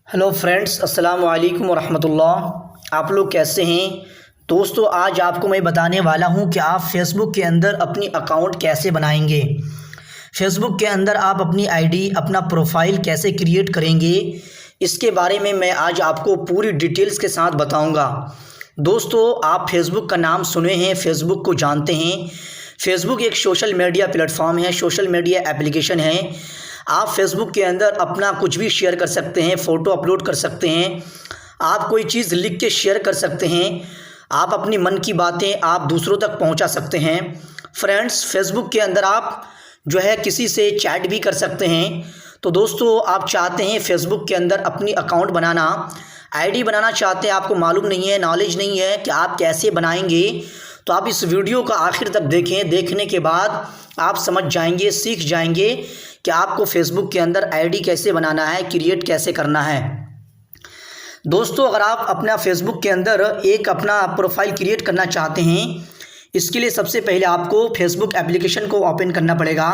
Hello friends, अस्सलाम वालेकुम वरहमतुल्लाह। आप लोग कैसे हैं दोस्तों? आज आपको मैं बताने वाला हूं कि आप फेसबुक के अंदर अपनी अकाउंट कैसे बनाएंगे। फेसबुक के अंदर आप अपनी आईडी, अपना प्रोफाइल कैसे क्रिएट करेंगे, इसके बारे में मैं आज आपको पूरी डिटेल्स के साथ बताऊंगा। दोस्तों, आप फेसबुक का नाम सुने हैं, फेसबुक को जानते हैं। फेसबुक एक सोशल मीडिया प्लेटफॉर्म है, सोशल मीडिया एप्लीकेशन है। आप फेसबुक के अंदर अपना कुछ भी शेयर कर सकते हैं, फ़ोटो अपलोड कर सकते हैं, आप कोई चीज़ लिख के शेयर कर सकते हैं, आप अपनी मन की बातें आप दूसरों तक पहुंचा सकते हैं। फ्रेंड्स, फेसबुक के अंदर आप जो है किसी से चैट भी कर सकते हैं। तो दोस्तों, आप चाहते हैं फेसबुक के अंदर अपनी अकाउंट बनाना, आईडी बनाना चाहते हैं, आपको मालूम नहीं है, नॉलेज नहीं है कि आप कैसे बनाएंगे, तो आप इस वीडियो का आखिर तक देखें। देखने के बाद आप समझ जाएंगे, सीख जाएंगे कि आपको फेसबुक के अंदर आईडी कैसे बनाना है, क्रिएट कैसे करना है। दोस्तों, अगर आप अपना फेसबुक के अंदर एक अपना प्रोफाइल क्रिएट करना चाहते हैं, इसके लिए सबसे पहले आपको फेसबुक एप्लीकेशन को ओपन करना पड़ेगा।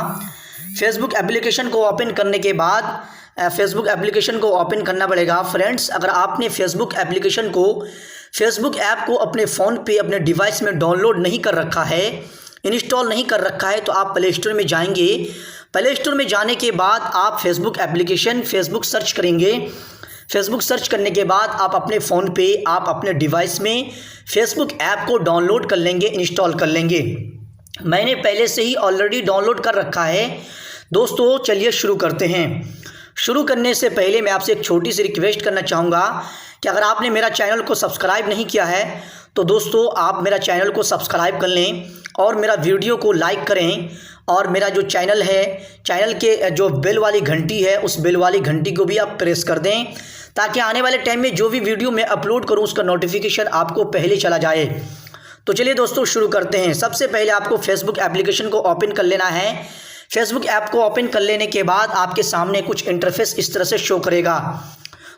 फेसबुक एप्लीकेशन को ओपन करने के बाद फ्रेंड्स, अगर आपने फेसबुक एप्लीकेशन को, फेसबुक ऐप को अपने फ़ोन पे, अपने डिवाइस में डाउनलोड नहीं कर रखा है, इंस्टॉल नहीं कर रखा है, तो आप प्ले स्टोर में जाएंगे। प्ले स्टोर में जाने के बाद आप फेसबुक एप्लीकेशन, फेसबुक सर्च करेंगे। फेसबुक सर्च करने के बाद आप अपने फ़ोन पे, आप अपने डिवाइस में फेसबुक ऐप को डाउनलोड कर लेंगे, इंस्टॉल कर लेंगे। मैंने पहले से ही ऑलरेडी डाउनलोड कर रखा है। दोस्तों, चलिए शुरू करते हैं। शुरू करने से पहले मैं आपसे एक छोटी सी रिक्वेस्ट करना चाहूँगा कि अगर आपने मेरा चैनल को सब्सक्राइब नहीं किया है तो दोस्तों आप मेरा चैनल को सब्सक्राइब कर लें और मेरा वीडियो को लाइक करें। और मेरा जो चैनल है, चैनल के जो बेल वाली घंटी है, उस बेल वाली घंटी को भी आप प्रेस कर दें, ताकि आने वाले टाइम में जो भी वीडियो मैं अपलोड करूं उसका नोटिफिकेशन आपको पहले चला जाए। तो चलिए दोस्तों शुरू करते हैं। सबसे पहले आपको फेसबुक एप्लीकेशन को ओपन कर लेना है। फेसबुक ऐप को ओपन कर लेने के बाद आपके सामने कुछ इंटरफेस इस तरह से शो करेगा।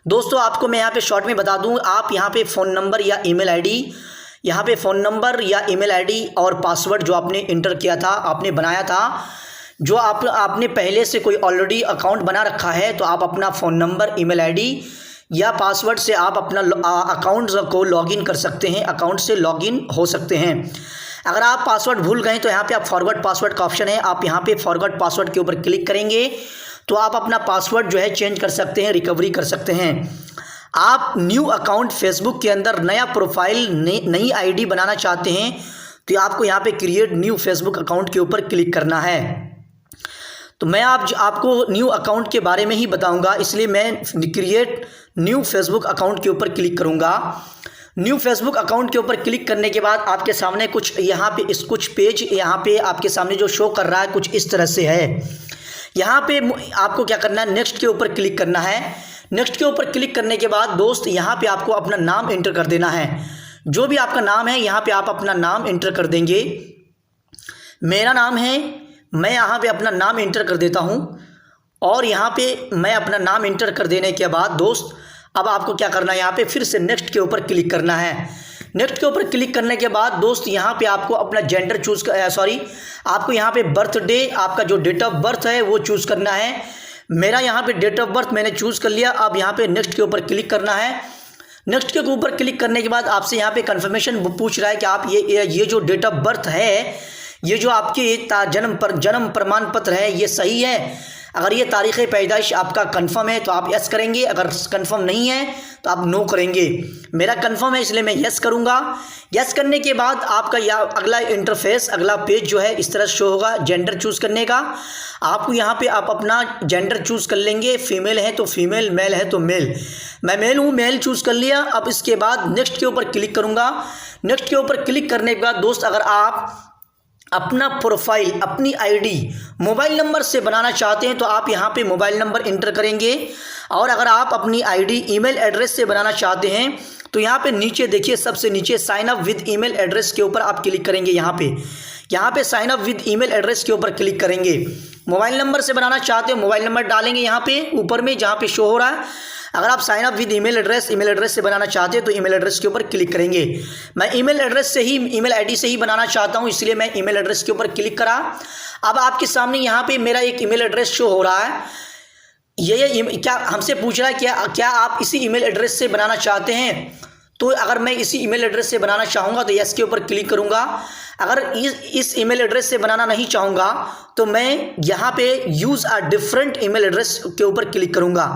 दोस्तों, आपको मैं यहाँ पे शॉर्ट में बता दूँ, आप यहाँ पे फ़ोन नंबर या ईमेल आईडी, यहाँ पे फ़ोन नंबर या ईमेल आईडी और पासवर्ड जो आपने इंटर किया था, आपने बनाया था, जो आपने पहले से कोई ऑलरेडी अकाउंट बना रखा है, तो आप अपना फ़ोन नंबर, ईमेल आईडी या पासवर्ड से आप अपना अकाउंट को लॉगिन कर सकते हैं, अकाउंट से लॉगिन हो सकते हैं। अगर आप पासवर्ड भूल गए तो यहाँ पे आप फॉरगॉट पासवर्ड का ऑप्शन है, आप यहाँ पे फॉरगॉट पासवर्ड के ऊपर क्लिक करेंगे तो आप अपना पासवर्ड जो है चेंज कर सकते हैं, रिकवरी कर सकते हैं। आप न्यू अकाउंट फेसबुक के अंदर नया प्रोफाइल, नई आईडी बनाना चाहते हैं तो आपको यहाँ पे क्रिएट न्यू फेसबुक अकाउंट के ऊपर क्लिक करना है। तो मैं आपको न्यू अकाउंट के बारे में ही बताऊंगा, इसलिए मैं क्रिएट न्यू फेसबुक अकाउंट के ऊपर क्लिक करूंगा। न्यू फेसबुक अकाउंट के ऊपर क्लिक करने के बाद आपके सामने कुछ कुछ पेज यहाँ पे आपके सामने जो शो कर रहा है कुछ इस तरह से है। यहाँ पे आपको क्या करना है, नेक्स्ट के ऊपर क्लिक करना है। नेक्स्ट के ऊपर क्लिक करने के बाद दोस्त यहाँ पे आपको अपना नाम एंटर कर देना है। जो भी आपका नाम है यहाँ पे आप अपना नाम एंटर कर देंगे। मेरा नाम है, मैं यहाँ पे अपना नाम एंटर कर देता हूँ और यहाँ पे मैं अपना नाम एंटर कर देने के बाद दोस्त अब आपको क्या करना है, यहाँ पे फिर से नेक्स्ट के ऊपर क्लिक करना है। नेक्स्ट के ऊपर क्लिक करने के बाद दोस्त यहाँ पे आपको अपना जेंडर आपको यहाँ पे बर्थडे, आपका जो डेट ऑफ बर्थ है वो चूज़ करना है। मेरा यहाँ पे डेट ऑफ बर्थ मैंने चूज़ कर लिया। अब यहाँ पे नेक्स्ट के ऊपर क्लिक करना है। नेक्स्ट के ऊपर क्लिक करने के बाद आपसे यहाँ पे कन्फर्मेशन पूछ रहा है कि आप ये जो डेट ऑफ बर्थ है, ये जो आपके जन्म प्रमाण पत्र है, ये सही है। अगर ये तारीख़ पैदाइश आपका कंफर्म है तो आप यस करेंगे, अगर कंफर्म नहीं है तो आप नो करेंगे। मेरा कंफर्म है इसलिए मैं यस करूँगा। यस करने के बाद आपका अगला इंटरफेस, अगला पेज जो है इस तरह शो होगा जेंडर चूज़ करने का। आपको यहाँ पे आप अपना जेंडर चूज़ कर लेंगे, फीमेल है तो फीमेल, मेल है तो मेल। मैं मेल हूँ, मेल चूज़ कर लिया। अब इसके बाद नेक्स्ट के ऊपर क्लिक करूँगा। नेक्स्ट के ऊपर क्लिक करने के बाद दोस्त अगर आप अपना प्रोफाइल, अपनी आईडी मोबाइल नंबर से बनाना चाहते हैं तो आप यहाँ पे मोबाइल नंबर इंटर करेंगे। और अगर आप अपनी आईडी ईमेल एड्रेस से बनाना चाहते हैं तो यहाँ पे नीचे देखिए, सबसे नीचे sign up with email address के ऊपर आप क्लिक करेंगे। यहाँ पे sign up with email address के ऊपर क्लिक करेंगे। मोबाइल नंबर से बनाना चाहते हो, मोबाइल नंबर डालेंगे यहाँ पे ऊपर में जहाँ पे शो हो रहा है। अगर आप sign up with email address से बनाना चाहते हैं तो ईमेल एड्रेस के ऊपर क्लिक करेंगे। मैं ईमेल एड्रेस से ही, ईमेल आईडी से ही बनाना चाहता हूं, इसलिए मैं ईमेल एड्रेस के ऊपर क्लिक करा। अब आपके सामने यहाँ पे मेरा एक ईमेल एड्रेस शो हो रहा है। क्या हमसे पूछ रहा है क्या आप इसी ईमेल एड्रेस से बनाना चाहते हैं। तो अगर मैं इसी ईमेल एड्रेस से बनाना चाहूँगा तो यस के ऊपर क्लिक करूँगा। अगर इस ईमेल एड्रेस से बनाना नहीं चाहूँगा तो मैं यहाँ पे use a different email address के ऊपर क्लिक करूँगा।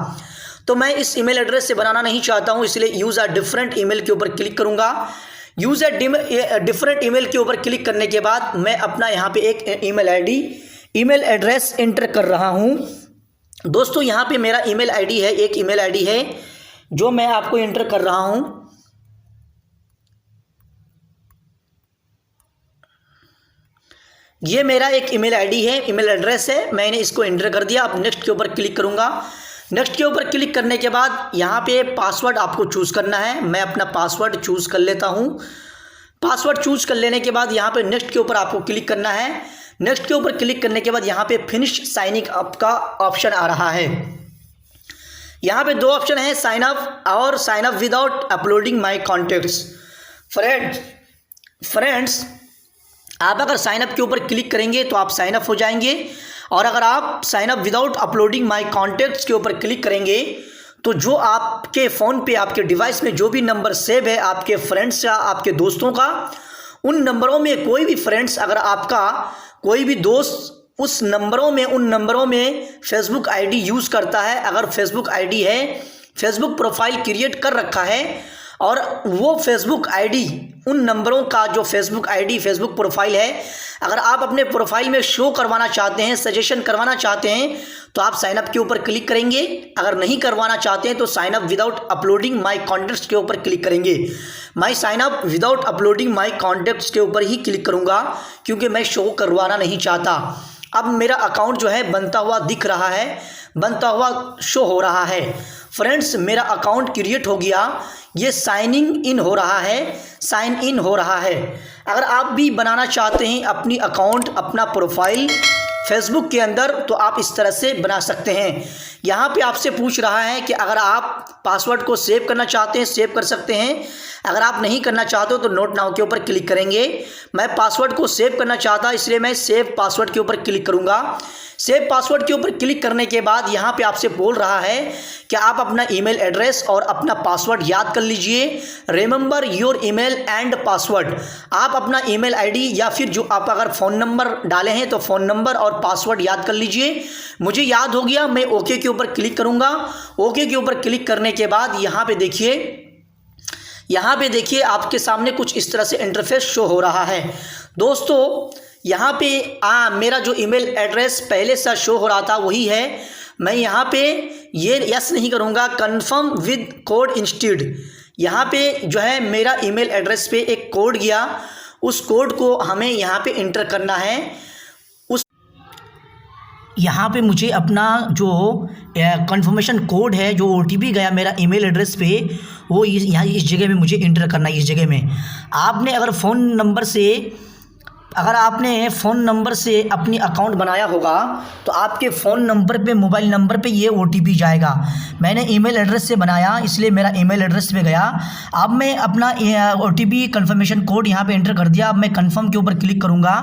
तो मैं इस ईमेल एड्रेस से बनाना नहीं चाहता हूँ, इसलिए यूज़ अ डिफरेंट ईमेल के ऊपर क्लिक करूँगा। यूज़ अ डिफरेंट ईमेल के ऊपर क्लिक करने के बाद मैं अपना यहाँ पे एक ईमेल एड्रेस एंटर कर रहा हूँ। दोस्तों यहाँ पे मेरा ईमेल आईडी है, एक ईमेल आईडी है जो मैं आपको एंटर कर रहा हूँ। ये मेरा एक ईमेल आईडी है, ईमेल एड्रेस है, मैंने इसको एंटर कर दिया। अब नेक्स्ट के ऊपर क्लिक करूँगा। नेक्स्ट के ऊपर क्लिक करने के बाद यहाँ पे पासवर्ड आपको चूज़ करना है। मैं अपना पासवर्ड चूज़ कर लेता हूँ। पासवर्ड चूज़ कर लेने के बाद यहाँ पे नेक्स्ट के ऊपर आपको क्लिक करना है। नेक्स्ट के ऊपर क्लिक करने के बाद यहाँ पे फिनिश साइनिंग अप का ऑप्शन आ रहा है। यहाँ पे दो ऑप्शन है, साइन अप और sign up without uploading my contacts. Friends आप अगर साइन अप के ऊपर क्लिक करेंगे तो आप साइन अप हो जाएंगे, और अगर आप sign up without uploading my contacts के ऊपर क्लिक करेंगे तो जो आपके फ़ोन पे आपके डिवाइस में जो भी नंबर सेव है आपके फ्रेंड्स या आपके दोस्तों का, उन नंबरों में कोई भी फ्रेंड्स, अगर आपका कोई भी दोस्त उस नंबरों में उन नंबरों में फेसबुक आईडी यूज़ करता है, अगर फेसबुक आईडी है, फेसबुक प्रोफाइल क्रिएट कर रखा है और वो फेसबुक आईडी उन नंबरों का जो फेसबुक आईडी फेसबुक प्रोफाइल है, अगर आप अपने प्रोफाइल में शो करवाना चाहते हैं, सजेशन करवाना चाहते हैं तो आप साइन अप के ऊपर क्लिक करेंगे। अगर नहीं करवाना चाहते हैं तो sign up without uploading my contacts के ऊपर क्लिक करेंगे। मैं sign up without uploading my contacts के ऊपर ही क्लिक करूंगा क्योंकि मैं शो करवाना नहीं चाहता। अब मेरा अकाउंट जो है बनता हुआ दिख रहा है, बनता हुआ शो हो रहा है। फ्रेंड्स मेरा अकाउंट क्रिएट हो गया, ये साइनिंग इन हो रहा है, साइन इन हो रहा है। अगर आप भी बनाना चाहते हैं अपनी अकाउंट, अपना प्रोफाइल फेसबुक के अंदर, तो आप इस तरह से बना सकते हैं। यहाँ पे आपसे पूछ रहा है कि अगर आप पासवर्ड को सेव करना चाहते हैं सेव कर सकते हैं, अगर आप नहीं करना चाहते हो तो नोट नाउ के ऊपर क्लिक करेंगे। मैं पासवर्ड को सेव करना चाहता इसलिए मैं सेव पासवर्ड के ऊपर क्लिक करूँगा। सेव पासवर्ड के ऊपर क्लिक करने के बाद यहाँ पे आपसे बोल रहा है कि आप अपना ईमेल एड्रेस और अपना पासवर्ड याद कर लीजिए। Remember your email and password. आप अपना ईमेल आईडी या फिर जो आप अगर फ़ोन नंबर डाले हैं तो फ़ोन नंबर और पासवर्ड याद कर लीजिए। मुझे याद हो गया, मैं ओके के ऊपर क्लिक करूँगा। ओके के ऊपर क्लिक करने के बाद यहाँ पे देखिए आपके सामने कुछ इस तरह से इंटरफेस शो हो रहा है। दोस्तों यहाँ पे मेरा जो ईमेल एड्रेस पहले से शो हो रहा था वही है। मैं यहाँ पे ये यस नहीं करूँगा, कन्फर्म विद कोड इंस्टेड। यहाँ पे जो है मेरा ईमेल एड्रेस पे एक कोड गया, उस कोड को हमें यहाँ पे इंटर करना है। यहाँ पे मुझे अपना जो कंफर्मेशन कोड है, जो OTP गया मेरा ईमेल एड्रेस पे, वो यहाँ इस जगह में मुझे इंटर करना है। इस जगह में आपने अगर फ़ोन नंबर से अपनी अकाउंट बनाया होगा तो आपके फ़ोन नंबर पे, मोबाइल नंबर पे ये OTP जाएगा। मैंने ईमेल एड्रेस से बनाया इसलिए मेरा ईमेल एड्रेस पे गया। अब मैं अपना OTP कंफर्मेशन कोड यहाँ पे एंटर कर दिया। अब मैं कंफर्म के ऊपर क्लिक करूँगा।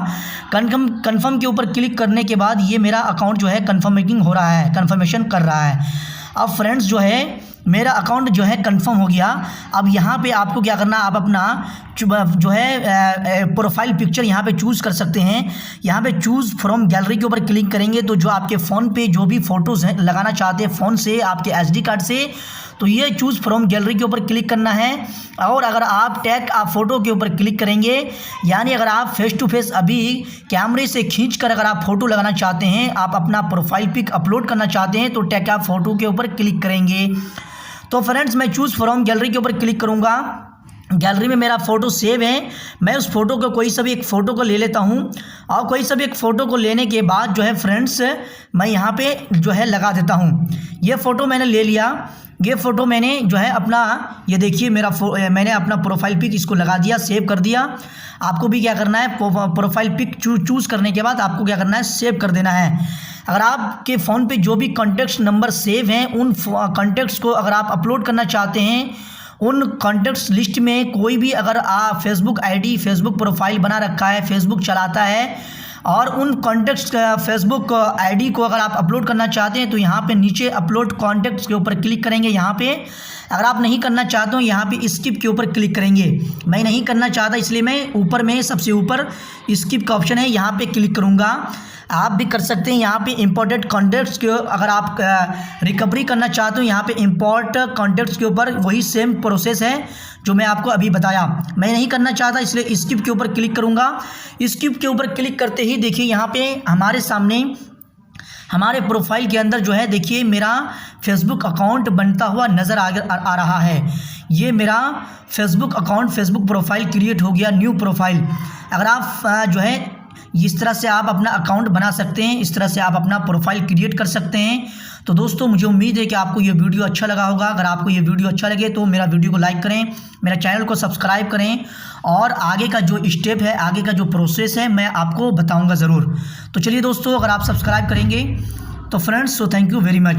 कंफर्म के ऊपर क्लिक करने के बाद ये मेरा अकाउंट जो है कंफर्मेशन हो रहा है, कंफर्मेशन कर रहा है। अब फ्रेंड्स जो है मेरा अकाउंट जो है कंफर्म हो गया। अब यहाँ पे आपको क्या करना है, आप अपना जो है प्रोफाइल पिक्चर यहाँ पे चूज़ कर सकते हैं। यहाँ पे चूज़ फ्रॉम गैलरी के ऊपर क्लिक करेंगे तो जो आपके फ़ोन पे जो भी फ़ोटोज़ लगाना चाहते हैं फ़ोन से, आपके SD कार्ड से, तो ये चूज़ फ्रॉम गैलरी के ऊपर क्लिक करना है। और अगर आप टैग फ़ोटो के ऊपर क्लिक करेंगे, यानी अगर आप फेस टू फेस अभी कैमरे से खींचकर अगर आप फ़ोटो लगाना चाहते हैं, आप अपना प्रोफाइल पिक अपलोड करना चाहते हैं तो टैग आप फ़ोटो के ऊपर क्लिक करेंगे। तो फ्रेंड्स मैं चूज़ फ्रॉम गैलरी के ऊपर क्लिक करूँगा। गैलरी में मेरा फ़ोटो सेव है। मैं उस फ़ोटो को कोई सा भी एक फ़ोटो को ले लेता हूँ, और कोई सा भी एक फ़ोटो को लेने के बाद जो है फ्रेंड्स मैं यहाँ पे जो है लगा देता हूँ। ये फ़ोटो मैंने ले लिया। ये फ़ोटो मैंने जो है अपना, ये देखिए मैंने अपना प्रोफाइल पिक इसको लगा दिया, सेव कर दिया। आपको भी क्या करना है, प्रोफाइल पिक चूज़ करने के बाद आपको क्या करना है, सेव कर देना है। अगर आपके फ़ोन पे जो भी कॉन्टैक्ट्स नंबर सेव हैं, उन कॉन्टैक्ट्स को अगर आप अपलोड करना चाहते हैं, उन कॉन्टैक्ट्स लिस्ट में कोई भी अगर आप फेसबुक आईडी, फेसबुक प्रोफाइल बना रखा है, फेसबुक चलाता है और उन कॉन्टैक्ट्स फेसबुक आईडी को अगर आप अपलोड करना चाहते हैं तो यहाँ पे नीचे अपलोड कॉन्टैक्ट्स के ऊपर क्लिक करेंगे। यहाँ पे अगर आप नहीं करना चाहते हो यहाँ पे स्किप के ऊपर क्लिक करेंगे। मैं नहीं करना चाहता इसलिए मैं ऊपर में सबसे ऊपर स्किप का ऑप्शन है यहाँ पे क्लिक करूँगा। आप भी कर सकते हैं। यहाँ पे इंपॉर्टेंट कॉन्टैक्ट्स के अगर आप रिकवरी करना चाहते हो यहाँ पे इंपॉर्ट कॉन्टैक्ट्स के ऊपर वही सेम प्रोसेस है जो मैं आपको अभी बताया। मैं नहीं करना चाहता इसलिए स्किप के ऊपर क्लिक करूँगा। स्किप के ऊपर क्लिक करते ही देखिए यहाँ पे हमारे सामने हमारे प्रोफाइल के अंदर जो है देखिए मेरा फेसबुक अकाउंट बनता हुआ नज़र आ रहा है। ये मेरा Facebook account Facebook profile create हो गया, न्यू प्रोफाइल। अगर आप जो है इस तरह से आप अपना अकाउंट बना सकते हैं, इस तरह से आप अपना प्रोफाइल क्रिएट कर सकते हैं। तो दोस्तों मुझे उम्मीद है कि आपको ये वीडियो अच्छा लगा होगा। अगर आपको ये वीडियो अच्छा लगे तो मेरा वीडियो को लाइक करें, मेरा चैनल को सब्सक्राइब करें और आगे का जो स्टेप है, आगे का जो प्रोसेस है मैं आपको बताऊंगा ज़रूर। तो चलिए दोस्तों, अगर आप सब्सक्राइब करेंगे तो friends, so thank you very much.